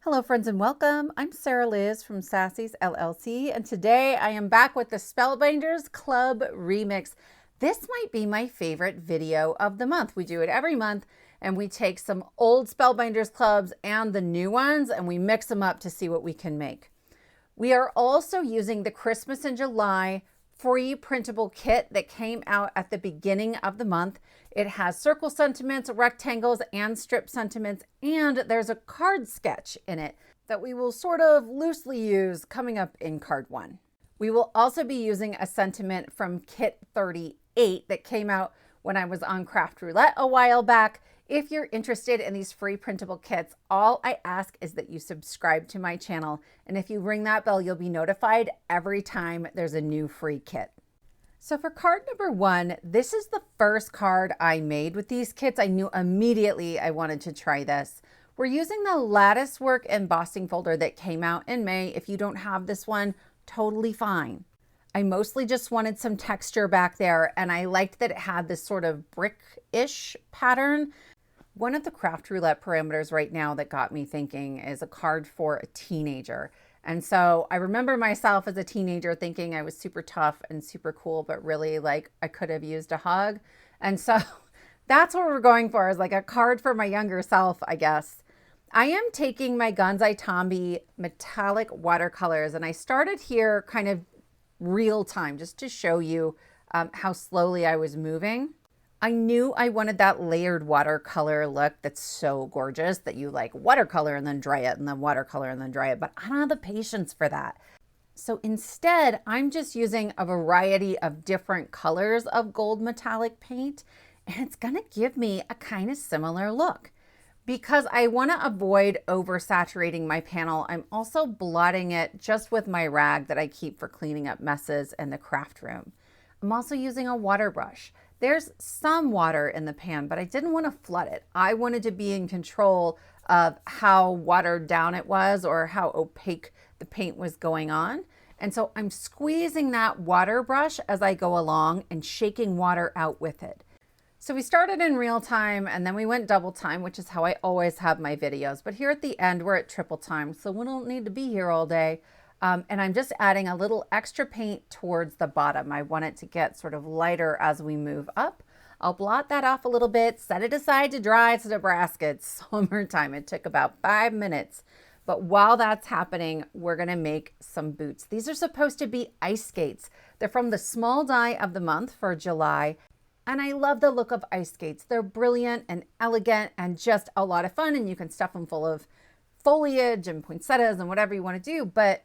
Hello friends and welcome. I'm Sarah Liz from Sassy's LLC and today I am back with the Spellbinders Club Remix. This might be my favorite video of the month. We do it every month and we take some old Spellbinders clubs and the new ones and we mix them up to see what we can make. We are also using the Christmas in July free printable kit that came out at the beginning of the month. It has circle sentiments, rectangles, and strip sentiments, and there's a card sketch in it that we will sort of loosely use coming up in card 1. We will also be using a sentiment from kit 38 that came out when I was on Craft Roulette a while back. If you're interested in these free printable kits, all I ask is that you subscribe to my channel, and if you ring that bell, you'll be notified every time there's a new free kit. So for card number 1, this is the first card I made with these kits. I knew immediately I wanted to try this. We're using the Latticework embossing folder that came out in May. If you don't have this one, totally fine. I mostly just wanted some texture back there, and I liked that it had this sort of brick-ish pattern. One of the Craft Roulette parameters right now that got me thinking is a card for a teenager. And so I remember myself as a teenager thinking I was super tough and super cool, but really like I could have used a hug. And so that's what we're going for, is like a card for my younger self, I guess. I am taking my Gonzai Tombi metallic watercolors, and I started here kind of real time just to show you how slowly I was moving. I knew I wanted that layered watercolor look that's so gorgeous that you like watercolor and then dry it and then watercolor and then dry it, but I don't have the patience for that. So instead, I'm just using a variety of different colors of gold metallic paint, and it's gonna give me a kind of similar look. Because I wanna avoid oversaturating my panel, I'm also blotting it just with my rag that I keep for cleaning up messes in the craft room. I'm also using a water brush. There's some water in the pan, but I didn't want to flood it. I wanted to be in control of how watered down it was or how opaque the paint was going on. And so I'm squeezing that water brush as I go along and shaking water out with it. So we started in real time and then we went double time, which is how I always have my videos. But here at the end, we're at triple time, so we don't need to be here all day. And I'm just adding a little extra paint towards the bottom. I want it to get sort of lighter as we move up. I'll blot that off a little bit, set it aside to dry. It's Nebraska, it's summertime. It took about 5 minutes. But while that's happening, we're gonna make some boots. These are supposed to be ice skates. They're from the small die of the month for July. And I love the look of ice skates. They're brilliant and elegant and just a lot of fun. And you can stuff them full of foliage and poinsettias and whatever you wanna do. But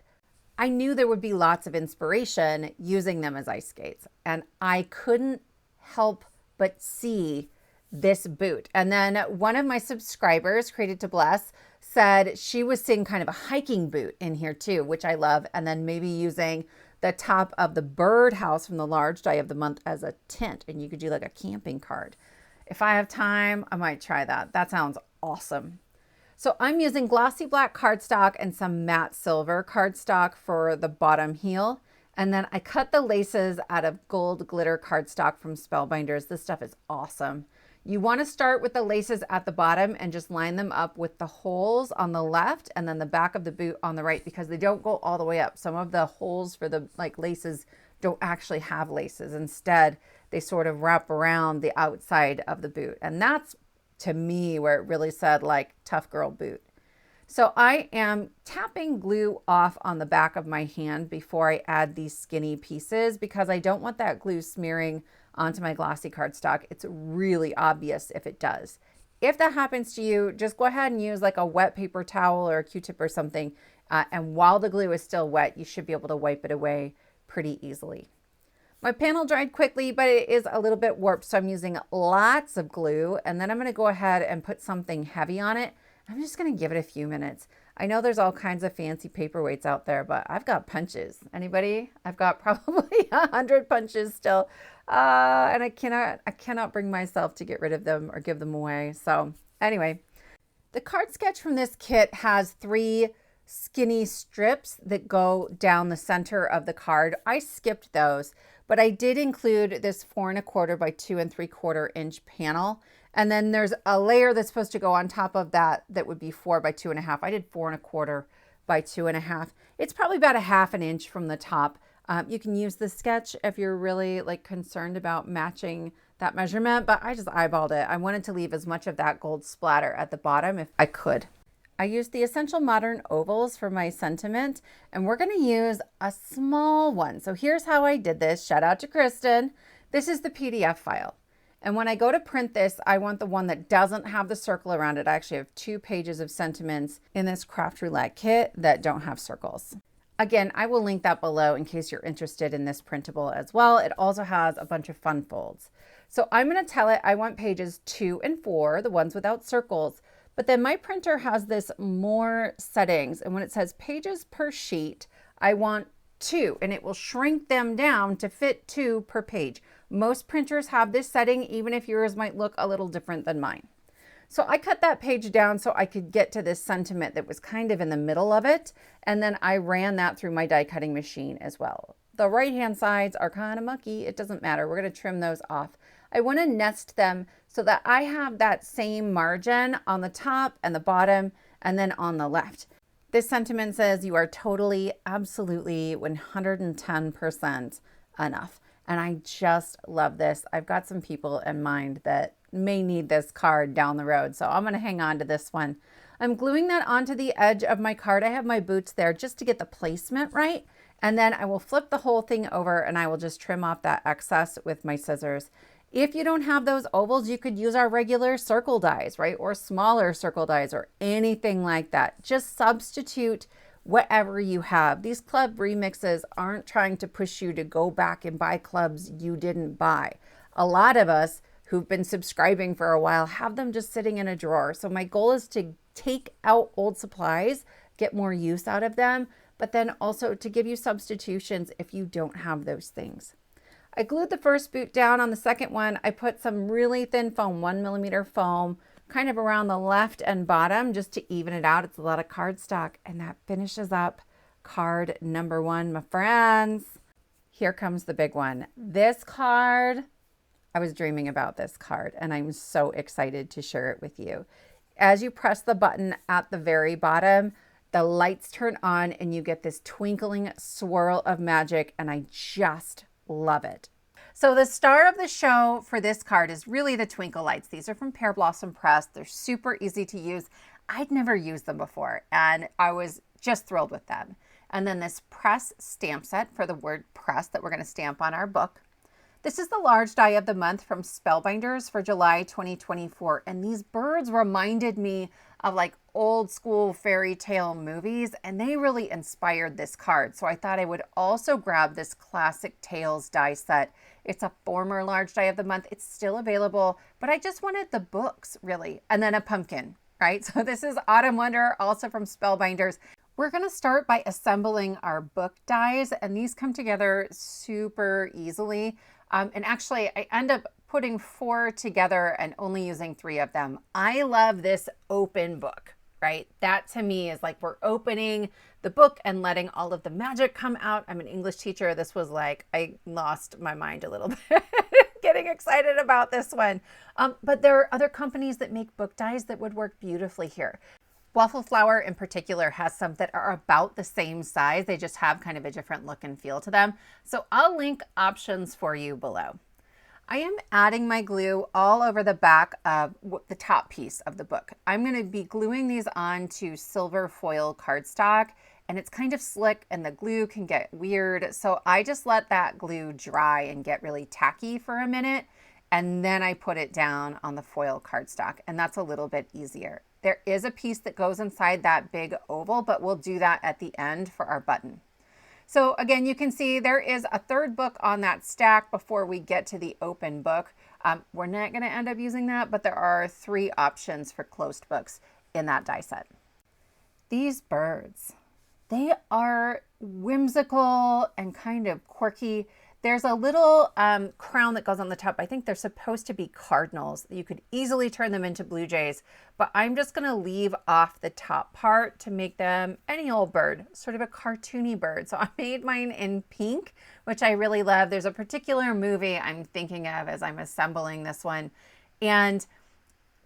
I knew there would be lots of inspiration using them as ice skates, and I couldn't help but see this boot. And then one of my subscribers, Created to Bless, said she was seeing kind of a hiking boot in here too, which I love, and then maybe using the top of the birdhouse from the large die of the month as a tent, and you could do like a camping card. If I have time, I might try that. That sounds awesome. So I'm using glossy black cardstock and some matte silver cardstock for the bottom heel. And then I cut the laces out of gold glitter cardstock from Spellbinders. This stuff is awesome. You want to start with the laces at the bottom and just line them up with the holes on the left and then the back of the boot on the right, because they don't go all the way up. Some of the holes for the laces don't actually have laces. Instead, they sort of wrap around the outside of the boot. And that's, to me, where it really said like tough girl boot. So I am tapping glue off on the back of my hand before I add these skinny pieces, because I don't want that glue smearing onto my glossy cardstock. It's really obvious if it does. If that happens to you, just go ahead and use like a wet paper towel or a Q-tip or something. And while the glue is still wet, you should be able to wipe it away pretty easily. My panel dried quickly, but it is a little bit warped, so I'm using lots of glue, and then I'm gonna go ahead and put something heavy on it. I'm just gonna give it a few minutes. I know there's all kinds of fancy paperweights out there, but I've got punches. Anybody? I've got probably 100 punches still, and I cannot bring myself to get rid of them or give them away. So anyway, the card sketch from this kit has 3 skinny strips that go down the center of the card. I skipped those, but I did include this 4 1/4 by 2 3/4 inch panel. And then there's a layer that's supposed to go on top of that that would be 4 by 2.5. I did 4 1/4 by 2.5. It's probably about a 1/2 inch from the top. You can use the sketch if you're really like concerned about matching that measurement, but I just eyeballed it. I wanted to leave as much of that gold splatter at the bottom if I could. I used the Essential Modern ovals for my sentiment, and we're going to use a small one. So here's how I did this. Shout out to Kristen. This is the PDF file. And when I go to print this, I want the one that doesn't have the circle around it. I actually have 2 pages of sentiments in this craft roulette kit that don't have circles. Again, I will link that below in case you're interested in this printable as well. It also has a bunch of fun folds. So I'm going to tell it I want pages 2 and 4, the ones without circles. But then my printer has this more settings. And when it says pages per sheet, I want 2, and it will shrink them down to fit 2 per page. Most printers have this setting, even if yours might look a little different than mine. So I cut that page down so I could get to this sentiment that was kind of in the middle of it. And then I ran that through my die cutting machine as well. The right-hand sides are kind of mucky. It doesn't matter. We're going to trim those off. I want to nest them so that I have that same margin on the top and the bottom and then on the left. This sentiment says you are totally, absolutely 110% enough. And I just love this. I've got some people in mind that may need this card down the road, so I'm going to hang on to this one. I'm gluing that onto the edge of my card. I have my boots there just to get the placement right, and then I will flip the whole thing over and I will just trim off that excess with my scissors. If you don't have those ovals, you could use our regular circle dies, right? Or smaller circle dies or anything like that. Just substitute whatever you have. These club remixes aren't trying to push you to go back and buy clubs you didn't buy. A lot of us who've been subscribing for a while have them just sitting in a drawer. So my goal is to take out old supplies, get more use out of them, but then also to give you substitutions if you don't have those things. I glued the first boot down. On the second one, I put some really thin foam, 1mm foam, kind of around the left and bottom just to even it out. It's a lot of cardstock, and that finishes up card number 1, my friends. Here comes the big one. This card, I was dreaming about this card, and I'm so excited to share it with you. As you press the button at the very bottom, the lights turn on and you get this twinkling swirl of magic, and I just love it. So the star of the show for this card is really the twinkle lights. These are from Pearblossom Press. They're super easy to use. I'd never used them before, and I was just thrilled with them. And then this press stamp set for the word press that we're going to stamp on our book. This is the large die of the month from Spellbinders for July 2024. And these birds reminded me of like old school fairy tale movies, and they really inspired this card. So I thought I would also grab this classic Tales die set. It's a former large die of the month. It's still available, but I just wanted the books really, and then a pumpkin, right? So this is Autumn Wonder, also from Spellbinders. We're going to start by assembling our book dies, and these come together super easily. And actually, I end up putting 4 together and only using 3 of them. I love this open book, right? That to me is like we're opening the book and letting all of the magic come out. I'm an English teacher. This was like, I lost my mind a little bit getting excited about this one. But there are other companies that make book dies that would work beautifully here. WaffleFlower in particular has some that are about the same size. They just have kind of a different look and feel to them. So I'll link options for you below. I am adding my glue all over the back of the top piece of the book. I'm going to be gluing these onto silver foil cardstock, and it's kind of slick and the glue can get weird. So I just let that glue dry and get really tacky for a minute, and then I put it down on the foil cardstock, and that's a little bit easier. There is a piece that goes inside that big oval, but we'll do that at the end for our button. So again, you can see there is a third book on that stack before we get to the open book. We're not going to end up using that, but there are 3 options for closed books in that die set. These birds, they are whimsical and kind of quirky. There's a little crown that goes on the top. I think they're supposed to be cardinals. You could easily turn them into blue jays, but I'm just going to leave off the top part to make them any old bird, sort of a cartoony bird. So I made mine in pink, which I really love. There's a particular movie I'm thinking of as I'm assembling this one. And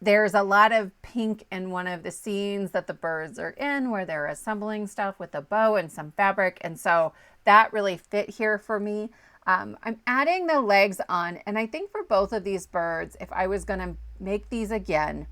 There's a lot of pink in one of the scenes that the birds are in where they're assembling stuff with a bow and some fabric. And so that really fit here for me. I'm adding the legs on, and I think for both of these birds, if I was gonna make these again,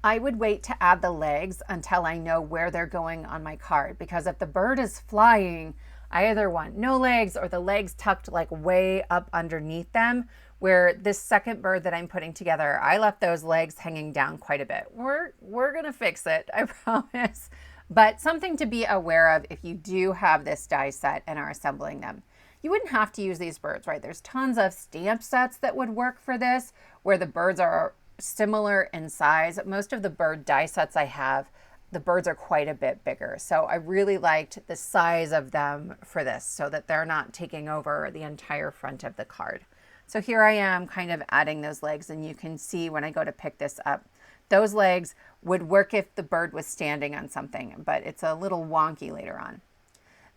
I would wait to add the legs until I know where they're going on my card, because if the bird is flying, I either want no legs or the legs tucked like way up underneath them, where this second bird that I'm putting together, I left those legs hanging down quite a bit. We're gonna fix it, I promise. But something to be aware of if you do have this die set and are assembling them. You wouldn't have to use these birds, right? There's tons of stamp sets that would work for this, where the birds are similar in size. Most of the bird die sets I have, the birds are quite a bit bigger. So I really liked the size of them for this so that they're not taking over the entire front of the card. So here I am kind of adding those legs, and you can see when I go to pick this up, those legs would work if the bird was standing on something, but it's a little wonky later on.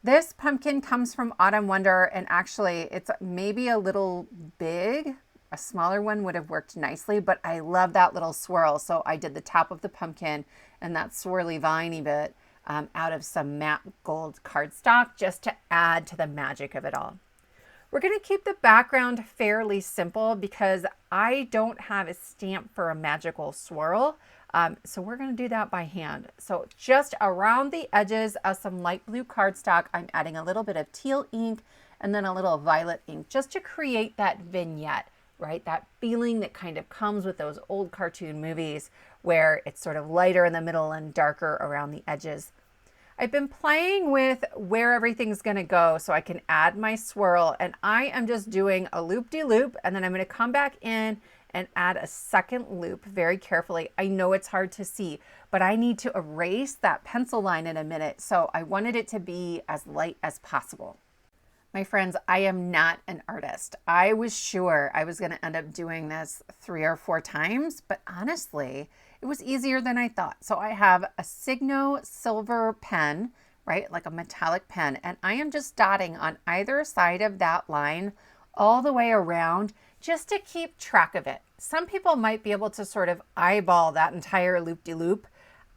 This pumpkin comes from Autumn Wonder, and actually it's maybe a little big. A smaller one would have worked nicely, but I love that little swirl. So I did the top of the pumpkin and that swirly viney bit out of some matte gold cardstock just to add to the magic of it all. We're going to keep the background fairly simple because I don't have a stamp for a magical swirl. So we're going to do that by hand. So just around the edges of some light blue cardstock, I'm adding a little bit of teal ink and then a little violet ink just to create that vignette, right? That feeling that kind of comes with those old cartoon movies where it's sort of lighter in the middle and darker around the edges. I've been playing with where everything's going to go so I can add my swirl, and I am just doing a loop-de-loop, and then I'm going to come back in and add a second loop very carefully. I know it's hard to see, but I need to erase that pencil line in a minute, so I wanted it to be as light as possible. My friends, I am not an artist. I was sure I was going to end up doing this 3 or 4 times, but honestly, it was easier than I thought. So I have a Signo silver pen, right? Like a metallic pen. And I am just dotting on either side of that line all the way around just to keep track of it. Some people might be able to sort of eyeball that entire loop-de-loop.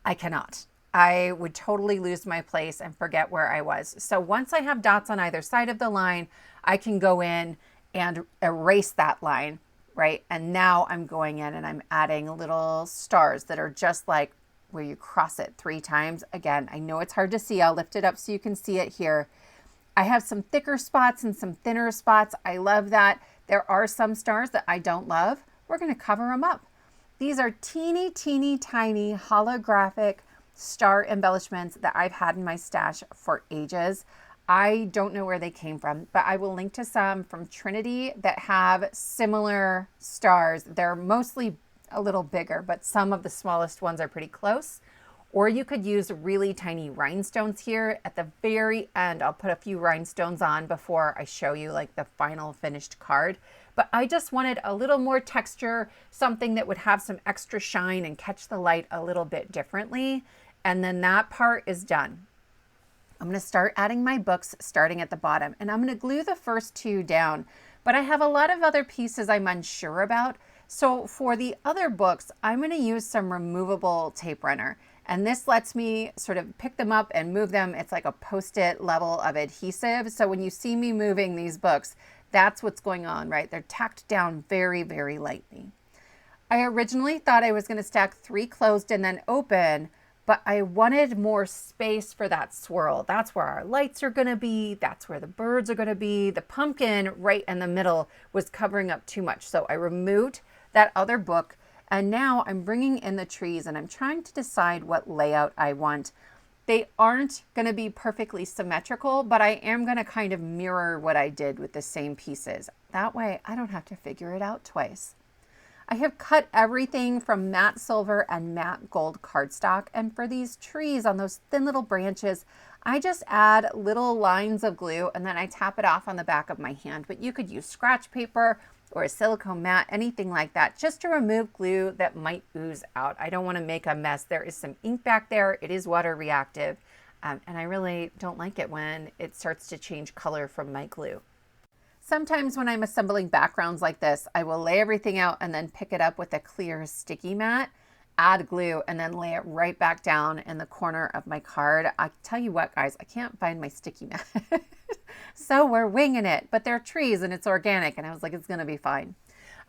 I cannot. I would totally lose my place and forget where I was. So once I have dots on either side of the line, I can go in and erase that line, right? And now I'm going in and I'm adding little stars that are just like where you cross it 3 times. Again, I know it's hard to see. I'll lift it up so you can see it here. I have some thicker spots and some thinner spots. I love that. There are some stars that I don't love. We're going to cover them up. These are teeny, teeny, tiny holographic star embellishments that I've had in my stash for ages. I don't know where they came from, but I will link to some from Trinity that have similar stars. They're mostly a little bigger, but some of the smallest ones are pretty close. Or you could use really tiny rhinestones here. At the very end, I'll put a few rhinestones on before I show you like the final finished card. But I just wanted a little more texture, something that would have some extra shine and catch the light a little bit differently. And then that part is done. I'm going to start adding my books starting at the bottom, and I'm going to glue the first 2 down, but I have a lot of other pieces I'm unsure about. So for the other books, I'm going to use some removable tape runner, and this lets me sort of pick them up and move them. It's like a Post-it level of adhesive. So when you see me moving these books, that's what's going on, right? They're tacked down very, very lightly. I originally thought I was going to stack 3 closed and then open, but I wanted more space for that swirl. That's where our lights are going to be. That's where the birds are going to be. The pumpkin right in the middle was covering up too much. So I removed that other book, and now I'm bringing in the trees, and I'm trying to decide what layout I want. They aren't going to be perfectly symmetrical, but I am going to kind of mirror what I did with the same pieces. That way I don't have to figure it out twice. I have cut everything from matte silver and matte gold cardstock, and for these trees on those thin little branches, I just add little lines of glue and then I tap it off on the back of my hand. But you could use scratch paper or a silicone mat, anything like that, just to remove glue that might ooze out. I don't want to make a mess. There is some ink back there. It is water reactive, and I really don't like it when it starts to change color from my glue. Sometimes when I'm assembling backgrounds like this, I will lay everything out and then pick it up with a clear sticky mat. add glue, and then lay it right back down in the corner of my card. I tell you what, guys, I can't find my sticky mat. So we're winging it, but they're trees and it's organic. And I was like, it's gonna be fine.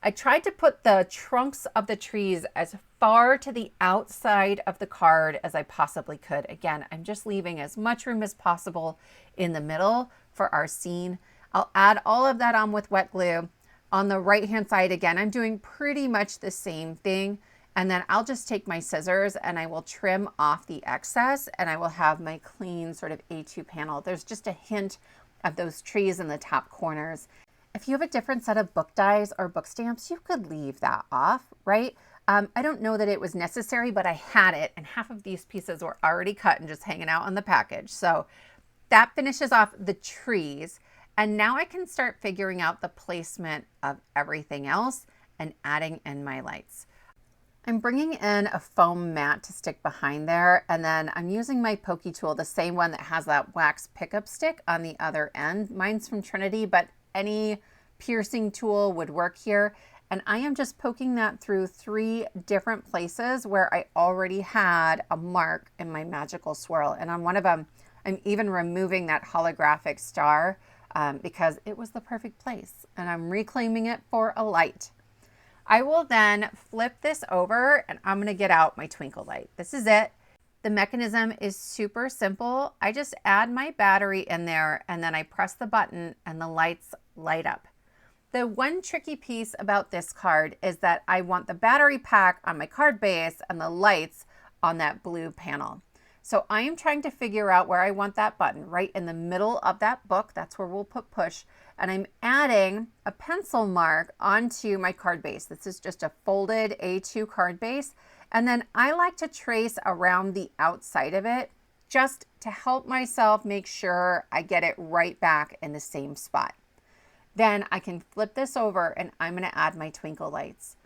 I tried to put the trunks of the trees as far to the outside of the card as I possibly could. Again, I'm just leaving as much room as possible in the middle for our scene. I'll add all of that on with wet glue. On the right-hand side, again, I'm doing pretty much the same thing. And then I'll just take my scissors and I will trim off the excess, and I will have my clean sort of A2 panel. There's just a hint of those trees in the top corners. If you have a different set of book dies or book stamps, you could leave that off, right? I don't know that it was necessary, but I had it, and half of these pieces were already cut and just hanging out on the package. So that finishes off the trees. And now I can start figuring out the placement of everything else and adding in my lights. I'm bringing in a foam mat to stick behind there, and then I'm using my pokey tool, the same one that has that wax pickup stick on the other end. Mine's from Trinity, but any piercing tool would work here. And I am just poking that through 3 different places where I already had a mark in my magical swirl. And on one of them, I'm even removing that holographic star because it was the perfect place, and I'm reclaiming it for a light. I will then flip this over and I'm going to get out my twinkle light. This is it. The mechanism is super simple. I just add my battery in there and then I press the button and the lights light up. The one tricky piece about this card is that I want the battery pack on my card base and the lights on that blue panel. So I am trying to figure out where I want that button, right in the middle of that book. That's where we'll put push. And I'm adding a pencil mark onto my card base. This is just a folded A2 card base. And then I like to trace around the outside of it just to help myself make sure I get it right back in the same spot. Then I can flip this over and I'm going to add my twinkle lights.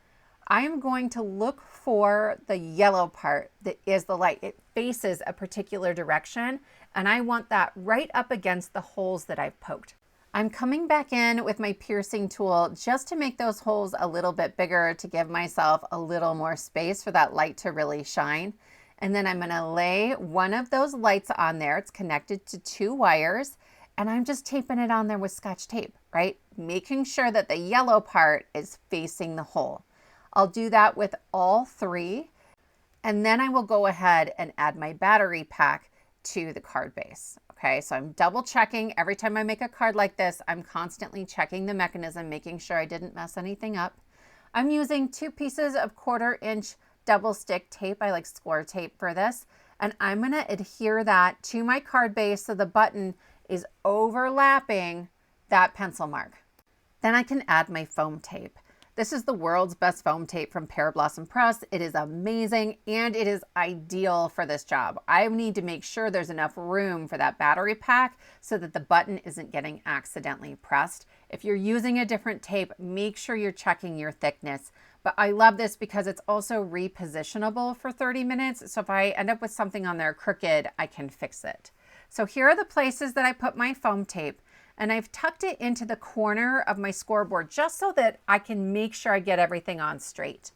I am going to look for the yellow part that is the light. It faces a particular direction, and I want that right up against the holes that I've poked. I'm coming back in with my piercing tool just to make those holes a little bit bigger to give myself a little more space for that light to really shine. And then I'm going to lay one of those lights on there. It's connected to 2 wires, and I'm just taping it on there with Scotch tape, right? Making sure that the yellow part is facing the hole. I'll do that with all 3, and then I will go ahead and add my battery pack to the card base. Okay, so I'm double checking every time I make a card like this. I'm constantly checking the mechanism, making sure I didn't mess anything up. I'm using 2 pieces of 1/4 inch double stick tape. I like score tape for this, and I'm going to adhere that to my card base so the button is overlapping that pencil mark. Then I can add my foam tape. This is the world's best foam tape from Pearblossom Press. It is amazing and it is ideal for this job. I need to make sure there's enough room for that battery pack so that the button isn't getting accidentally pressed. If you're using a different tape, make sure you're checking your thickness. But I love this because it's also repositionable for 30 minutes. So if I end up with something on there crooked, I can fix it. So here are the places that I put my foam tape. And I've tucked it into the corner of my scoreboard just so that I can make sure I get everything on straight.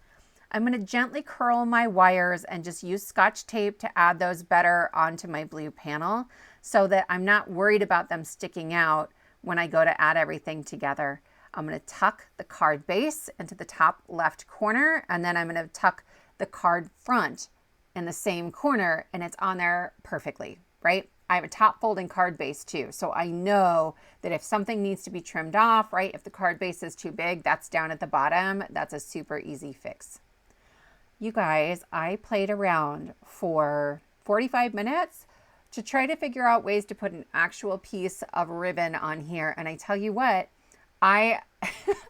I'm going to gently curl my wires and just use Scotch tape to add those better onto my blue panel so that I'm not worried about them sticking out when I go to add everything together. I'm going to tuck the card base into the top left corner, and then I'm going to tuck the card front in the same corner, and it's on there perfectly, right? I have a top folding card base too, so I know that if something needs to be trimmed off, right, if the card base is too big, that's down at the bottom. That's a super easy fix. You guys, I played around for 45 minutes to try to figure out ways to put an actual piece of ribbon on here, and I tell you what, I've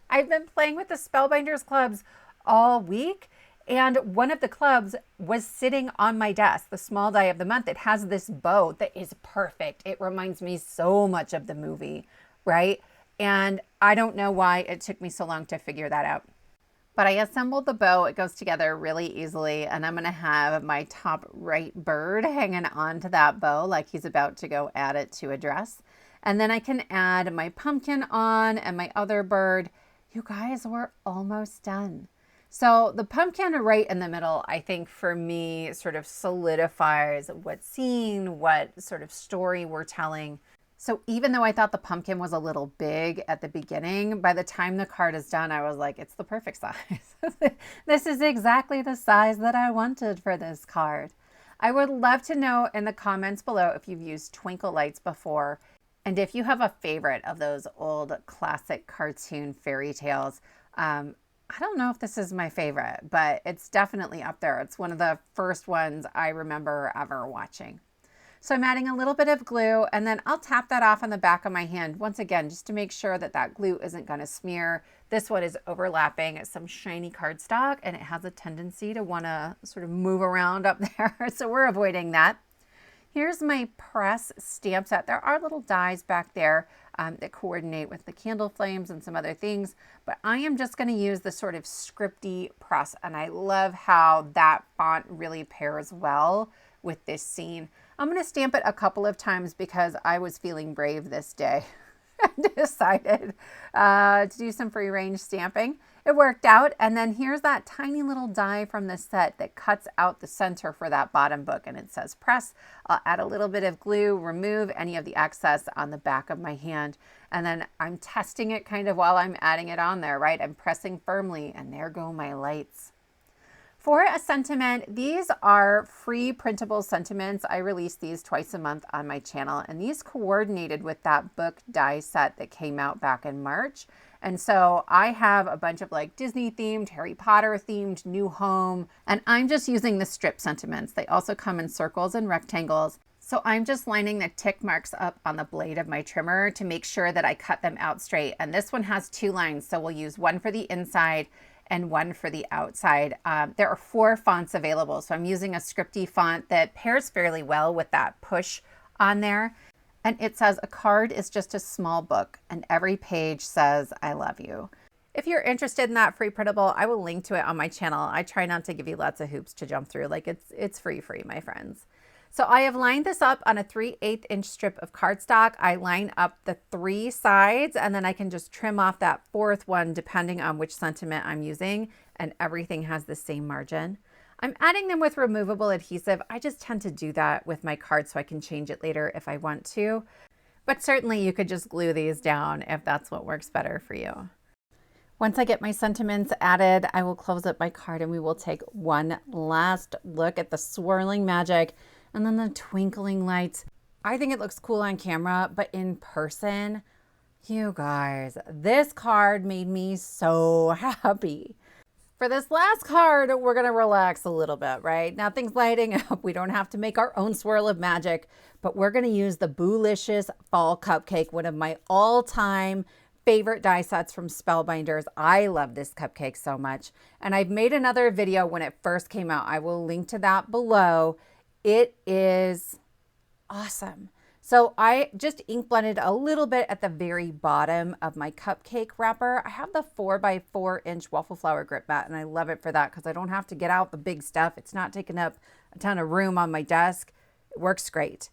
been playing with the Spellbinders clubs all week. And one of the clubs was sitting on my desk, the small die of the month. It has this bow that is perfect. It reminds me so much of the movie, right? And I don't know why it took me so long to figure that out. But I assembled the bow. It goes together really easily. And I'm going to have my top right bird hanging on to that bow like he's about to go add it to a dress. And then I can add my pumpkin on and my other bird. You guys, we're almost done. So the pumpkin right in the middle, I think for me sort of solidifies what scene, what sort of story we're telling. So even though I thought the pumpkin was a little big at the beginning, by the time the card is done, I was like, it's the perfect size. This is exactly the size that I wanted for this card. I would love to know in the comments below if you've used twinkle lights before, and if you have a favorite of those old classic cartoon fairy tales. I don't know if this is my favorite, but it's definitely up there. It's one of the first ones I remember ever watching. So I'm adding a little bit of glue, and then I'll tap that off on the back of my hand once again, just to make sure that that glue isn't going to smear. This one is overlapping some shiny cardstock, and it has a tendency to want to sort of move around up there. So we're avoiding that. Here's my press stamp set. There are little dies back there that coordinate with the candle flames and some other things, but I am just going to use the sort of scripty press, and I love how that font really pairs well with this scene. I'm going to stamp it a couple of times because I was feeling brave this day. I decided to do some free range stamping. It worked out. And then here's that tiny little die from the set that cuts out the center for that bottom book, and it says press. I'll add a little bit of glue, remove any of the excess on the back of my hand, and then I'm testing it kind of while I'm adding it on there, right? I'm pressing firmly, and there go my lights. For a sentiment, these are free printable sentiments. I release these twice a month on my channel, and these coordinated with that book die set that came out back in March. And so I have a bunch of like Disney themed, Harry Potter themed, New Home, and I'm just using the strip sentiments. They also come in circles and rectangles. So I'm just lining the tick marks up on the blade of my trimmer to make sure that I cut them out straight. And this one has 2 lines, so we'll use one for the inside and one for the outside. There are 4 fonts available, so I'm using a scripty font that pairs fairly well with that push on there. And it says, a card is just a small book, and every page says, I love you. If you're interested in that free printable, I will link to it on my channel. I try not to give you lots of hoops to jump through. Like it's free, my friends. So I have lined this up on a 3/8 inch strip of cardstock. I line up the 3 sides, and then I can just trim off that 4th one depending on which sentiment I'm using, and everything has the same margin. I'm adding them with removable adhesive. I just tend to do that with my cards so I can change it later if I want to. But certainly you could just glue these down if that's what works better for you. Once I get my sentiments added, I will close up my card and we will take one last look at the swirling magic and then the twinkling lights. I think it looks cool on camera, but in person, you guys, this card made me so happy. For this last card, we're going to relax a little bit, right? Nothing's lighting up. We don't have to make our own swirl of magic, but we're going to use the Boo-licious Fall Cupcake, one of my all-time favorite die sets from Spellbinders. I love this cupcake so much. And I've made another video when it first came out. I will link to that below. It is awesome. So I just ink blended a little bit at the very bottom of my cupcake wrapper. I have the 4x4 inch WaffleFlower grip mat, and I love it for that because I don't have to get out the big stuff. It's not taking up a ton of room on my desk. It works great.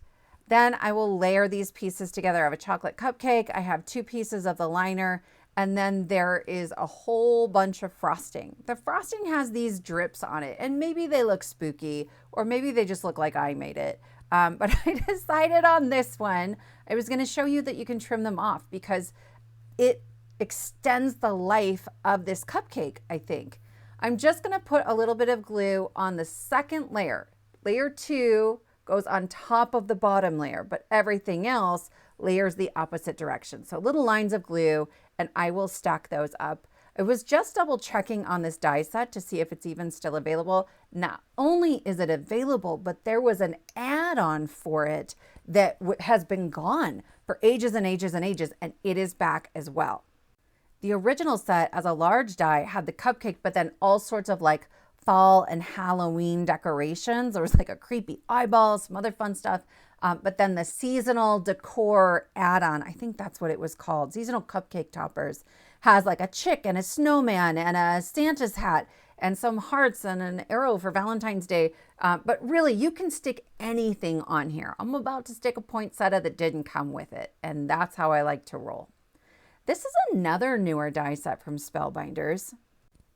Then I will layer these pieces together. I have a chocolate cupcake. I have 2 pieces of the liner, and then there is a whole bunch of frosting. The frosting has these drips on it, and maybe they look spooky, or maybe they just look like I made it. But I decided on this one, I was going to show you that you can trim them off because it extends the life of this cupcake, I think. I'm just going to put a little bit of glue on the second layer. Layer 2 goes on top of the bottom layer, but everything else layers the opposite direction. So little lines of glue, and I will stack those up. I was just double checking on this die set to see if it's even still available. Not only is it available, but there was an add-on for it that has been gone for ages and ages and ages, and it is back as well. The original set as a large die had the cupcake, but then all sorts of like fall and Halloween decorations. There was like a creepy eyeball, some other fun stuff. But then the seasonal decor add-on, I think that's what it was called, seasonal cupcake toppers, has like a chick and a snowman and a Santa's hat and some hearts and an arrow for Valentine's Day. But really, you can stick anything on here. I'm about to stick a poinsettia that didn't come with it, and that's how I like to roll. This is another newer die set from Spellbinders.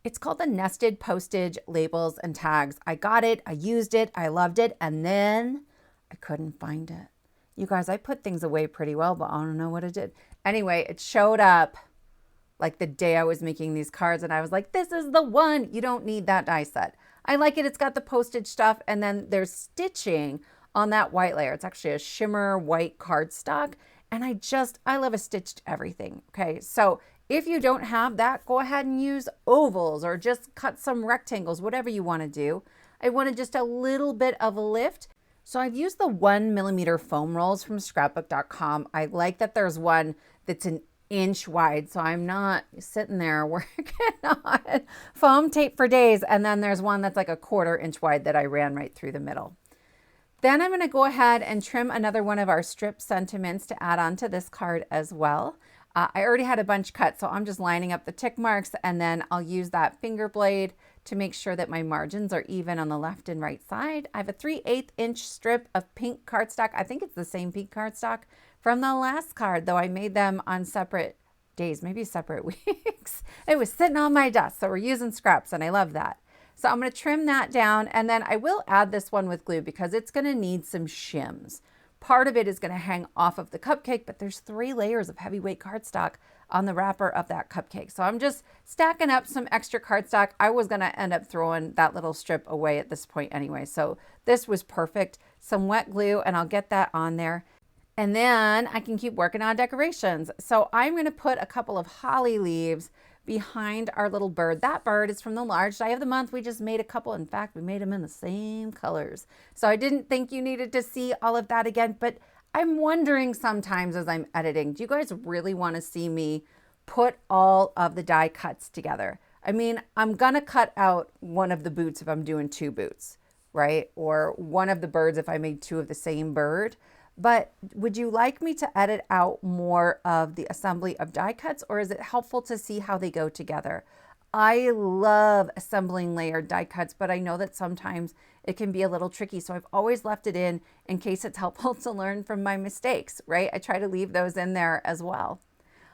It's called the Nested Postage Labels and Tags. I got it, I used it, I loved it, and then I couldn't find it. You guys, I put things away pretty well, but I don't know what it did. Anyway, it showed up like the day I was making these cards, and I was like, this is the one. You don't need that die set. I like it. It's got the postage stuff, and then there's stitching on that white layer. It's actually a shimmer white cardstock, and I love a stitched everything. Okay, so if you don't have that, go ahead and use ovals or just cut some rectangles, whatever you want to do. I wanted just a little bit of a lift. So I've used the 1mm foam rolls from scrapbook.com. I like that there's one that's an inch wide, so I'm not sitting there working on foam tape for days. And then there's one that's like a 1/4 inch wide that I ran right through the middle. Then I'm going to go ahead and trim another one of our strip sentiments to add on to this card as well. I already had a bunch cut, so I'm just lining up the tick marks, and then I'll use that finger blade to make sure that my margins are even on the left and right side. I have a 3/8 inch strip of pink cardstock. I think it's the same pink cardstock from the last card, though I made them on separate days, maybe separate weeks. It was sitting on my desk, so we're using scraps, and I love that. So I'm going to trim that down, and then I will add this one with glue because it's going to need some shims. Part of it is going to hang off of the cupcake, but there's 3 layers of heavyweight cardstock on the wrapper of that cupcake. So I'm just stacking up some extra cardstock. I was going to end up throwing that little strip away at this point anyway. So this was perfect. Some wet glue, and I'll get that on there. And then I can keep working on decorations. So I'm going to put a couple of holly leaves behind our little bird. That bird is from the large die of the month. We just made a couple. In fact, we made them in the same colors. So I didn't think you needed to see all of that again, but I'm wondering sometimes as I'm editing, do you guys really want to see me put all of the die cuts together? I mean, I'm going to cut out one of the boots if I'm doing 2 boots, right? Or one of the birds if I made 2 of the same bird. But would you like me to edit out more of the assembly of die cuts, or is it helpful to see how they go together? I love assembling layered die cuts, but I know that sometimes it can be a little tricky. So I've always left it in case it's helpful to learn from my mistakes, right? I try to leave those in there as well.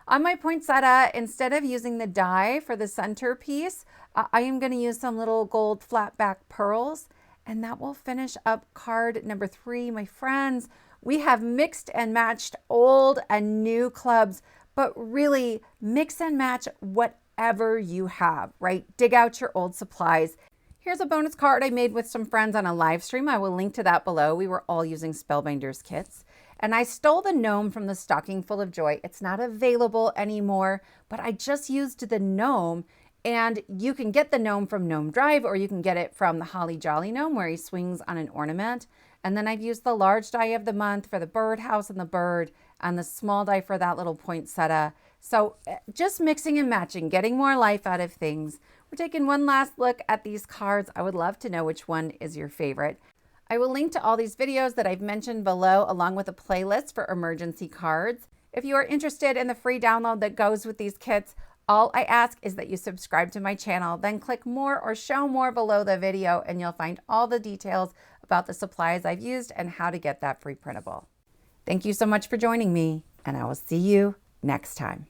On my poinsettia, instead of using the die for the center piece, I am going to use some little gold flat back pearls, and that will finish up card number 3, my friends. We have mixed and matched old and new clubs, but really mix and match whatever you have, right? Dig out your old supplies. Here's a bonus card I made with some friends on a live stream. I will link to that below. We were all using Spellbinders kits. And I stole the gnome from the Stocking Full of Joy. It's not available anymore, but I just used the gnome. And you can get the gnome from Gnome Drive, or you can get it from the Holly Jolly Gnome where he swings on an ornament. And then I've used the large die of the month for the birdhouse and the bird, and the small die for that little poinsettia. So just mixing and matching, getting more life out of things. We're taking one last look at these cards. I would love to know which one is your favorite. I will link to all these videos that I've mentioned below, along with a playlist for emergency cards. If you are interested in the free download that goes with these kits, all I ask is that you subscribe to my channel, then click more or show more below the video, and you'll find all the details about the supplies I've used and how to get that free printable. Thank you so much for joining me, and I will see you next time.